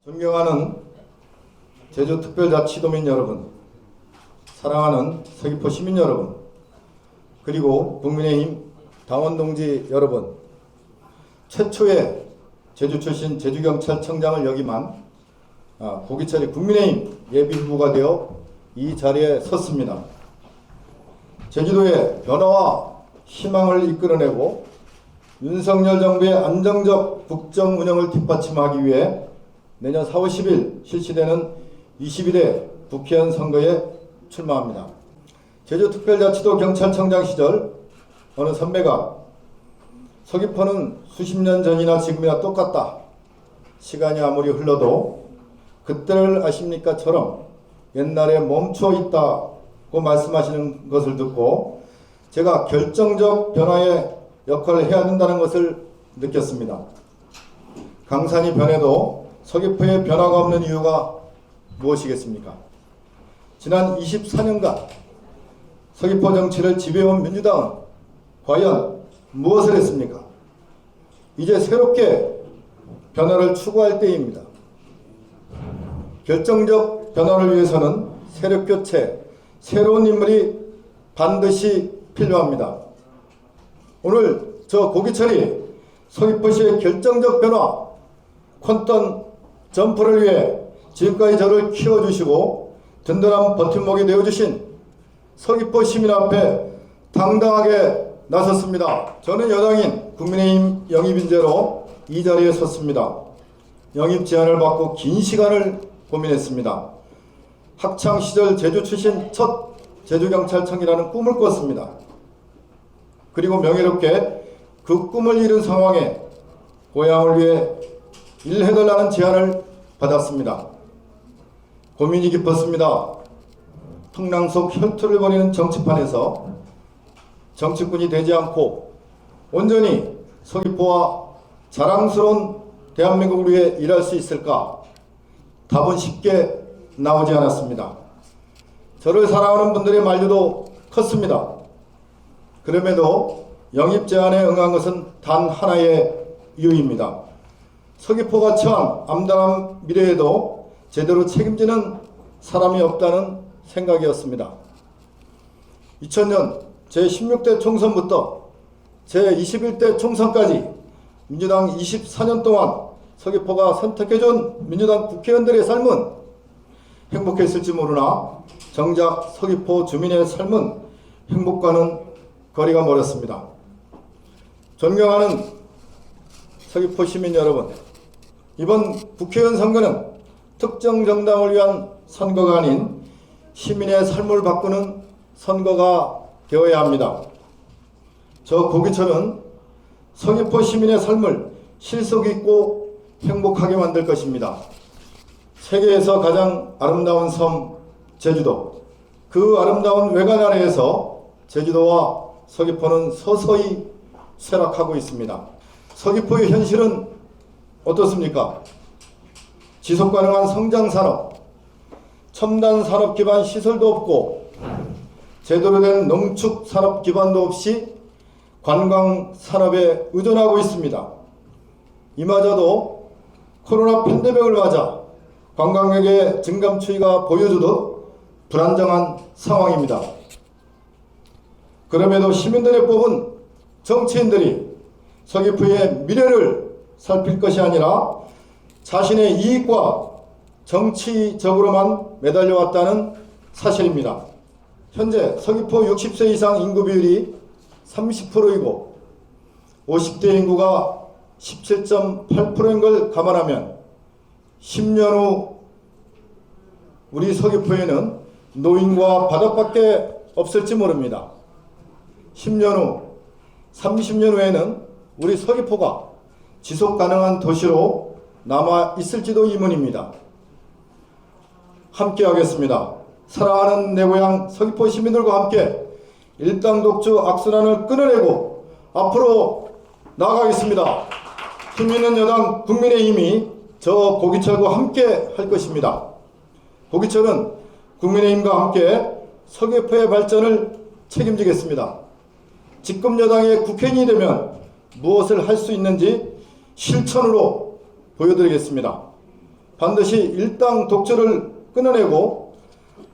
존경하는 제주특별자치도민 여러분, 사랑하는 서귀포 시민 여러분, 그리고 국민의힘 당원동지 여러분, 최초의 제주 출신 제주경찰청장을 역임한 고기철이 국민의힘 예비후보가 되어 이 자리에 섰습니다. 제주도의 변화와 희망을 이끌어내고 윤석열 정부의 안정적 국정 운영을 뒷받침하기 위해 내년 4월 10일 실시되는 21대 국회의원 선거에 출마합니다. 제주특별자치도 경찰청장 시절 어느 선배가 서귀포는 수십 년 전이나 지금이나 똑같다. 시간이 아무리 흘러도 그때를 아십니까?처럼 옛날에 멈춰 있다고 말씀하시는 것을 듣고 제가 결정적 변화의 역할을 해야 된다는 것을 느꼈습니다. 강산이 변해도 서귀포에 변화가 없는 이유가 무엇이겠습니까? 지난 24년간 서귀포 정치를 지배해온 민주당은 과연 무엇을 했습니까? 이제 새롭게 변화를 추구할 때입니다. 결정적 변화를 위해서는 세력교체, 새로운 인물이 반드시 필요합니다. 오늘 저 고기철이 서귀포시의 결정적 변화, 콘던 점프를 위해 지금까지 저를 키워주시고 든든한 버팀목이 되어주신 서귀포 시민 앞에 당당하게 나섰습니다. 저는 여당인 국민의힘 영입인재로 이 자리에 섰습니다. 영입 제안을 받고 긴 시간을 고민했습니다. 학창시절 제주 출신 첫 제주경찰청이라는 꿈을 꿨습니다. 그리고 명예롭게 그 꿈을 이룬 상황에 고향을 위해 일해달라는 제안을 받았습니다. 고민이 깊었습니다. 풍랑 속 혈투를 벌이는 정치판에서 정치꾼이 되지 않고 온전히 서귀포와 자랑스러운 대한민국을 위해 일할 수 있을까? 답은 쉽게 나오지 않았습니다. 저를 사랑하는 분들의 만류도 컸습니다. 그럼에도 영입 제안에 응한 것은 단 하나의 이유입니다. 서귀포가 처한 암담한 미래에도 제대로 책임지는 사람이 없다는 생각이었습니다. 2000년 제16대 총선부터 제21대 총선까지 민주당 24년 동안 서귀포가 선택해준 민주당 국회의원들의 삶은 행복했을지 모르나 정작 서귀포 주민의 삶은 행복과는 거리가 멀었습니다. 존경하는 서귀포 시민 여러분, 이번 국회의원 선거는 특정 정당을 위한 선거가 아닌 시민의 삶을 바꾸는 선거가 되어야 합니다. 저 고기철은 서귀포 시민의 삶을 실속 있고 행복하게 만들 것입니다. 세계에서 가장 아름다운 섬 제주도, 그 아름다운 외관 아래에서 제주도와 서귀포는 서서히 쇠락하고 있습니다. 서귀포의 현실은 어떻습니까? 지속가능한 성장산업, 첨단 산업 기반 시설도 없고 제대로 된 농축 산업 기반도 없이 관광 산업에 의존하고 있습니다. 이마저도 코로나 팬데믹을 맞아 관광객의 증감 추이가 보여주듯 불안정한 상황입니다. 그럼에도 시민들의 뽑은 정치인들이 서귀포의 미래를 살필 것이 아니라 자신의 이익과 정치적으로만 매달려왔다는 사실입니다. 현재 서귀포 60세 이상 인구 비율이 30%이고 50대 인구가 17.8%인 걸 감안하면 10년 후 우리 서귀포에는 노인과 바닥밖에 없을지 모릅니다. 10년 후, 30년 후에는 우리 서귀포가 지속 가능한 도시로 남아 있을지도 의문입니다. 함께 하겠습니다. 사랑하는 내 고향 서귀포 시민들과 함께 일당 독주 악순환을 끊어내고 앞으로 나아가겠습니다. 힘 있는 여당 국민의힘이 저 고기철과 함께 할 것입니다. 고기철은 국민의힘과 함께 서귀포의 발전을 책임지겠습니다. 집권 여당의 국회의원이 되면 무엇을 할 수 있는지 실천으로 보여드리겠습니다. 반드시 일당 독주를 끊어내고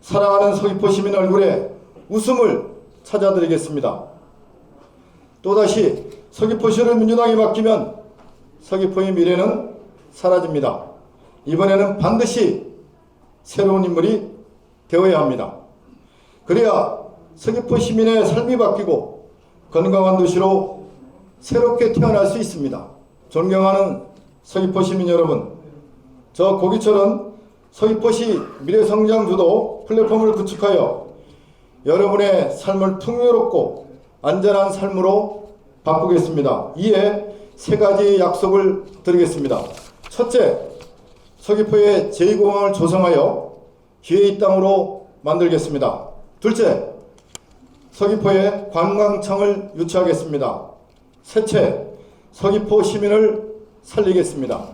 사랑하는 서귀포 시민 얼굴에 웃음을 찾아드리겠습니다. 또다시 서귀포시를 민주당에 맡기면 서귀포의 미래는 사라집니다. 이번에는 반드시 새로운 인물이 되어야 합니다. 그래야 서귀포 시민의 삶이 바뀌고 건강한 도시로 새롭게 태어날 수 있습니다. 존경하는 서귀포 시민 여러분, 저 고기철은 서귀포시 미래성장 주도 플랫폼을 구축하여 여러분의 삶을 풍요롭고 안전한 삶으로 바꾸겠습니다. 이에 세 가지 약속을 드리겠습니다. 첫째, 서귀포에 제2공항을 조성하여 기회의 땅으로 만들겠습니다. 둘째, 서귀포에 관광청을 유치하겠습니다. 셋째, 서귀포 시민을 살리겠습니다.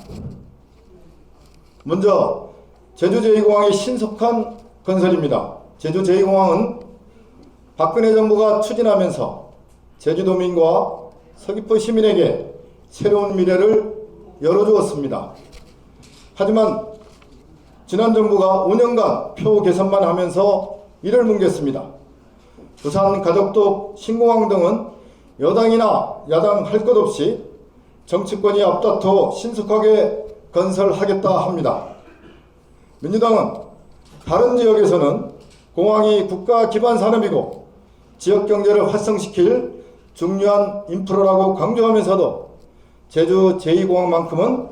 먼저 제주 제2공항의 신속한 건설입니다. 제주 제2공항은 박근혜 정부가 추진하면서 제주도민과 서귀포 시민에게 새로운 미래를 열어주었습니다. 하지만 지난 정부가 5년간 표 개선만 하면서 이를 뭉갰습니다. 부산 가덕도 신공항 등은 여당이나 야당 할 것 없이 정치권이 앞다퉈 신속하게 건설하겠다 합니다. 민주당은 다른 지역에서는 공항이 국가 기반 산업이고 지역 경제를 활성시킬 중요한 인프라라고 강조하면서도 제주 제2공항만큼은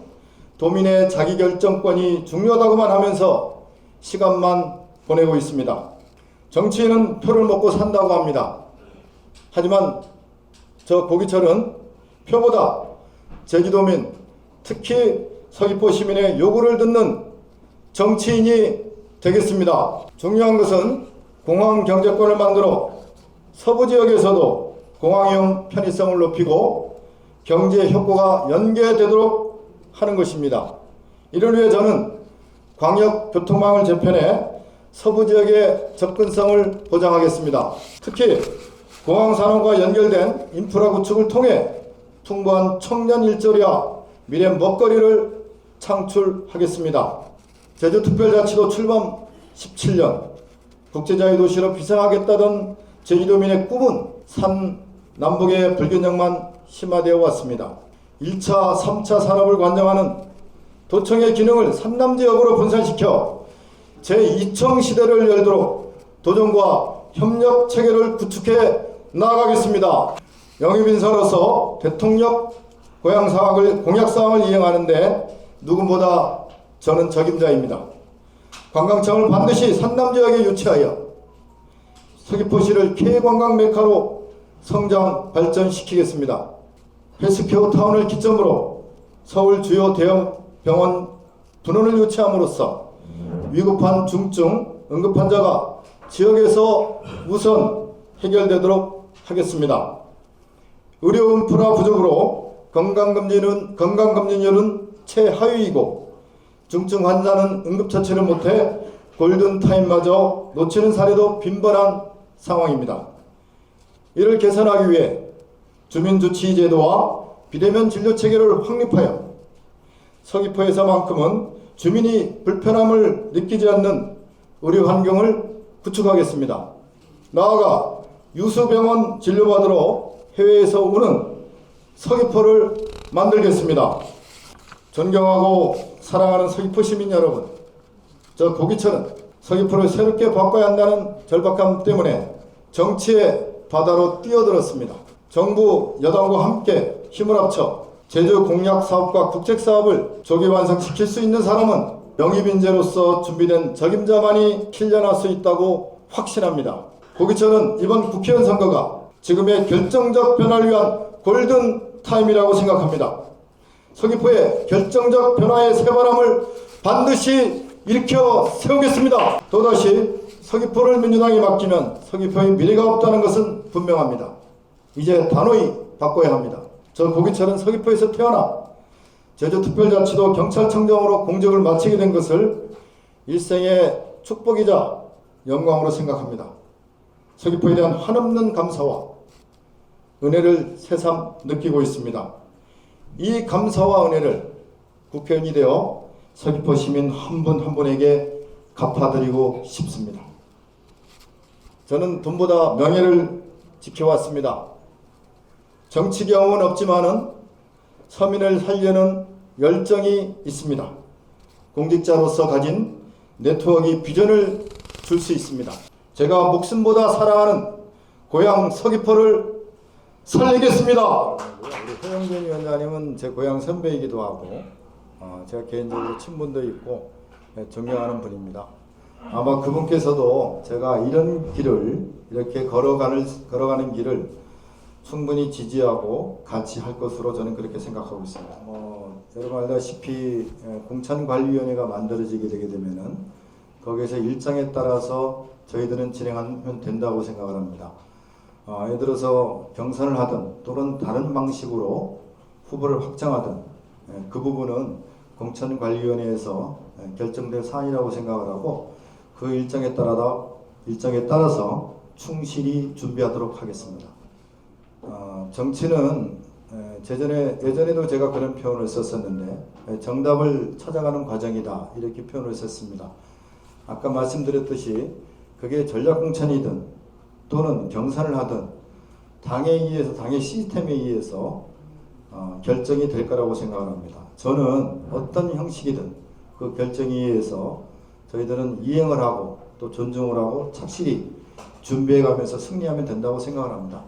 도민의 자기결정권이 중요하다고만 하면서 시간만 보내고 있습니다. 정치인은 표를 먹고 산다고 합니다. 하지만 저 고기철은 표보다 제주도민, 특히 서귀포 시민의 요구를 듣는 정치인이 되겠습니다. 중요한 것은 공항 경제권을 만들어 서부 지역에서도 공항이용 편의성을 높이고 경제 효과가 연계되도록 하는 것입니다. 이를 위해 저는 광역교통망을 재편해 서부 지역의 접근성을 보장하겠습니다. 특히 공항 산업과 연결된 인프라 구축을 통해 풍부한 청년 일자리와 미래 먹거리를 창출하겠습니다. 제주특별자치도 출범 17년, 국제자유도시로 비상하겠다던 제주도민의 꿈은 산 남북의 불균형만 심화되어 왔습니다. 1차, 3차 산업을 관장하는 도청의 기능을 산남지역으로 분산시켜 제2청 시대를 열도록 도정과 협력 체계를 구축해 나아가겠습니다. 영입인사로서 대통령 공약사항을 이행하는 데 누구보다 저는 적임자입니다. 관광청을 반드시 산남지역에 유치하여 서귀포시를 K관광 메카로 성장 발전시키겠습니다. 헬스케어 타운을 기점으로 서울 주요 대형 병원 2논을 유치함으로써 위급한 중증 응급환자가 지역에서 우선 해결되도록 하겠습니다. 의료 인프라 부족으로 건강검진율은 최하위이고 중증 환자는 응급처치를 못해 골든타임마저 놓치는 사례도 빈번한 상황입니다. 이를 개선하기 위해 주민주치제도와 비대면 진료체계를 확립하여 서귀포에서만큼은 주민이 불편함을 느끼지 않는 의료 환경을 구축하겠습니다. 나아가 유수병원 진료받으러 해외에서 오는 서귀포를 만들겠습니다. 존경하고 사랑하는 서귀포 시민 여러분, 저 고기철은 서귀포를 새롭게 바꿔야 한다는 절박함 때문에 정치의 바다로 뛰어들었습니다. 정부 여당과 함께 힘을 합쳐 제주 공약 사업과 국책 사업을 조기 완성시킬 수 있는 사람은 영입인재로서 준비된 적임자만이 kil려날 수 있다고 확신합니다. 고기철은 이번 국회의원 선거가 지금의 결정적 변화를 위한 골든 타임이라고 생각합니다. 서귀포의 결정적 변화의 새바람을 반드시 일으켜 세우겠습니다. 또다시 서귀포를 민주당에 맡기면 서귀포의 미래가 없다는 것은 분명합니다. 이제 단호히 바꿔야 합니다. 저 고기철은 서귀포에서 태어나 제주특별자치도 경찰청장으로 공직을 마치게 된 것을 일생의 축복이자 영광으로 생각합니다. 서귀포에 대한 한없는 감사와 은혜를 새삼 느끼고 있습니다. 이 감사와 은혜를 국회의원이 되어 서귀포 시민 한 분 한 분에게 갚아드리고 싶습니다. 저는 돈보다 명예를 지켜왔습니다. 정치 경험은 없지만은 서민을 살려는 열정이 있습니다. 공직자로서 가진 네트워크 비전을 줄 수 있습니다. 제가 목숨보다 사랑하는 고향 서귀포를 살리겠습니다. 우리 허영준 위원장님은 제 고향 선배이기도 하고 제가 개인적으로 친분도 있고 존경하는 분입니다. 아마 그분께서도 제가 이런 길을 이렇게 걸어가는 길을 충분히 지지하고 같이 할 것으로 저는 그렇게 생각하고 있습니다. 여러분 알다시피 공천관리위원회가 만들어지게 되게 되면은 거기에서 일정에 따라서 저희들은 진행하면 된다고 생각을 합니다. 예를 들어서 경선을 하든 또는 다른 방식으로 후보를 확정하든 그 부분은 공천관리위원회에서 결정될 사안이라고 생각을 하고 그 일정에 따라서 충실히 준비하도록 하겠습니다. 정치는 예전에도 제가 그런 표현을 썼었는데 정답을 찾아가는 과정이다 이렇게 표현을 썼습니다. 아까 말씀드렸듯이 그게 전략공천이든 또는 경선을 하든 당에 의해서 당의 시스템에 의해서 결정이 될 거라고 생각을 합니다. 저는 어떤 형식이든 그 결정에 의해서 저희들은 이행을 하고 또 존중을 하고 착실히 준비해가면서 승리하면 된다고 생각을 합니다.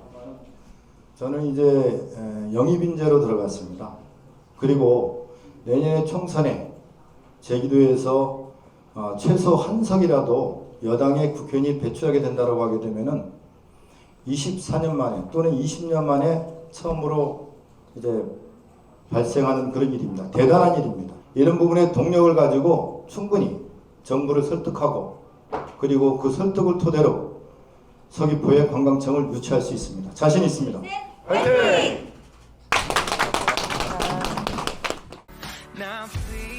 저는 이제 영입인재로 들어갔습니다. 그리고 내년에 총선에 제기도에서 최소 한 석이라도 여당의 국회의원이 배출하게 된다고 하게 되면은 24년 만에 또는 20년 만에 처음으로 이제 발생하는 그런 일입니다. 대단한 일입니다. 이런 부분에 동력을 가지고 충분히 정부를 설득하고 그리고 그 설득을 토대로 서귀포의 관광청을 유치할 수 있습니다. 자신 있습니다. 화이팅! Now please